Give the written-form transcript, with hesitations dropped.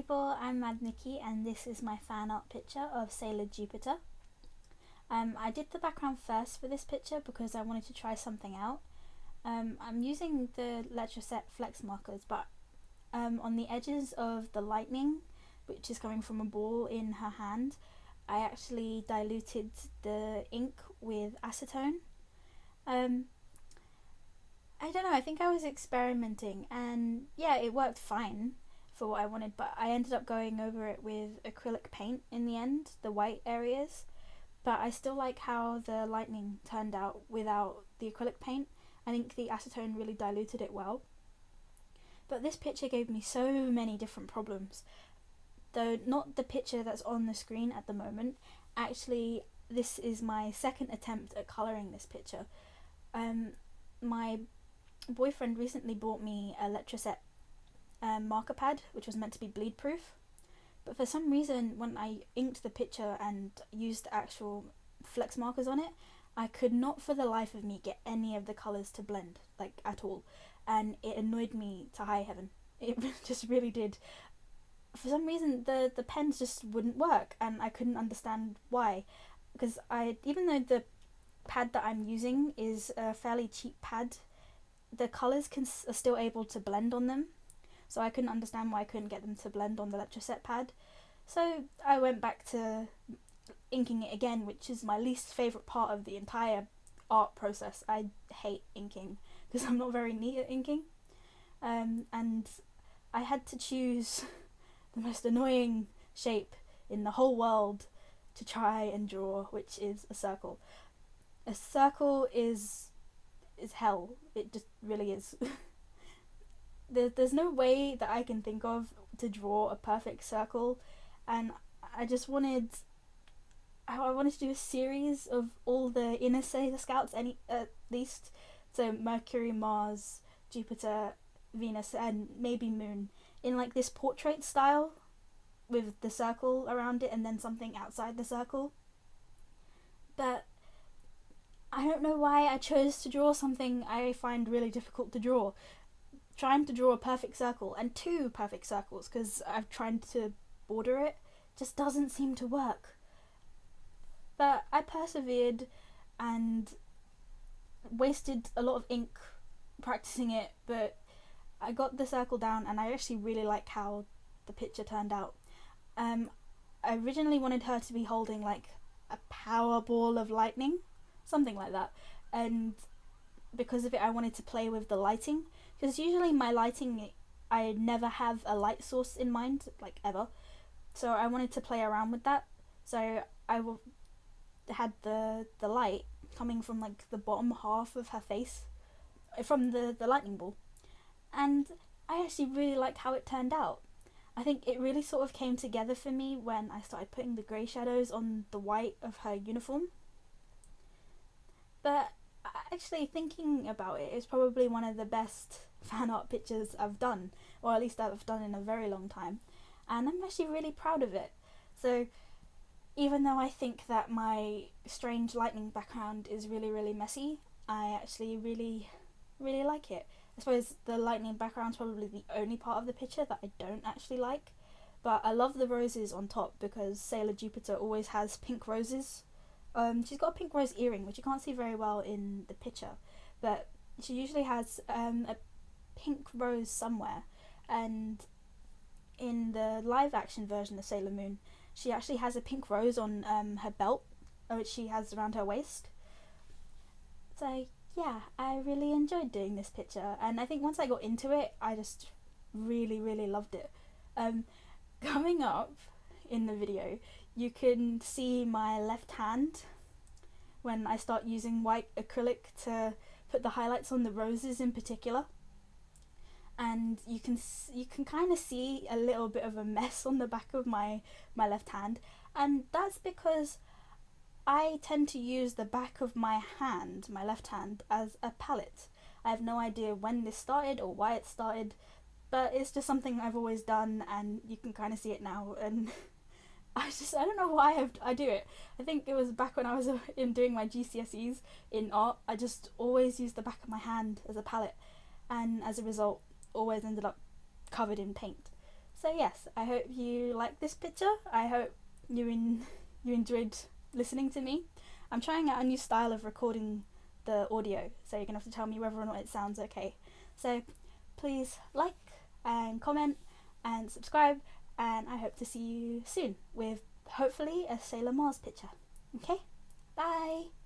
people, I'm Mad Nikki and this is my fan art picture of Sailor Jupiter. I did the background first for this picture because I wanted to try something out. I'm using the Letraset flex markers, but on the edges of the lightning, which is coming from a ball in her hand, I actually diluted the ink with acetone. I don't know, I think I was experimenting and yeah, it worked fine for what I wanted, but I ended up going over it with acrylic paint in the end, the white areas. But I still like how the lightning turned out without the acrylic paint. I think the acetone really diluted it well. But this picture gave me so many different problems. Though not the picture that's on the screen at the moment. Actually, this is my second attempt at colouring this picture. My boyfriend recently bought me a Letraset marker pad, which was meant to be bleed proof. But for some reason, when I inked the picture and used actual flex markers on it, I could not for the life of me get any of the colours to blend, like at all. And it annoyed me to high heaven. It just really did. For some reason, the pens just wouldn't work, and I couldn't understand why. Because even though the pad that I'm using is a fairly cheap pad, the colours are still able to blend on them. So I couldn't understand why I couldn't get them to blend on the Letraset pad. So I went back to inking it again, which is my least favourite part of the entire art process. I hate inking because I'm not very neat at inking. And I had to choose the most annoying shape in the whole world to try and draw, which is a circle. A circle is hell. It just really is. There's no way that I can think of to draw a perfect circle, and I just wanted to do a series of all the inner Sailor Scouts, at least, so Mercury, Mars, Jupiter, Venus, and maybe Moon, in like this portrait style with the circle around it and then something outside the circle. But I don't know why I chose to draw something I find really difficult to draw. Trying to draw a perfect circle, and two perfect circles, because I've tried to border it, just doesn't seem to work. But I persevered and wasted a lot of ink practicing it, but I got the circle down and I actually really like how the picture turned out. I originally wanted her to be holding like a power ball of lightning, something like that, and because of it I wanted to play with the lighting, because usually my lighting, I never have a light source in mind, like ever, so I wanted to play around with that. So I had the light coming from like the bottom half of her face, from the lightning ball, and I actually really liked how it turned out. I think it really sort of came together for me when I started putting the grey shadows on the white of her uniform. But actually, thinking about it, it's probably one of the best fan art pictures I've done, or at least I've done in a very long time, and I'm actually really proud of it. So even though I think that my strange lightning background is really messy, I actually really like it. I suppose the lightning background's probably the only part of the picture that I don't actually like, but I love the roses on top because Sailor Jupiter always has pink roses. She's got a pink rose earring, which you can't see very well in the picture, but she usually has a pink rose somewhere, and in the live action version of Sailor Moon, she actually has a pink rose on her belt, which she has around her waist. So yeah, I really enjoyed doing this picture, and I think once I got into it, I just really loved it. Coming up in the video, you can see my left hand when I start using white acrylic to put the highlights on the roses in particular, and you can kind of see a little bit of a mess on the back of my left hand, and that's because I tend to use the back of my hand, my left hand, as a palette. I have no idea when this started or why it started, but it's just something I've always done, and you can kind of see it now, and I don't know why I do it. I think it was back when I was doing my GCSEs in art. I just always used the back of my hand as a palette, and as a result always ended up covered in paint. So yes, I hope you like this picture. I hope you enjoyed listening to me. I'm trying out a new style of recording the audio, so you're gonna have to tell me whether or not it sounds okay. So please like and comment and subscribe, and I hope to see you soon with hopefully a Sailor Mars picture. Okay? Bye!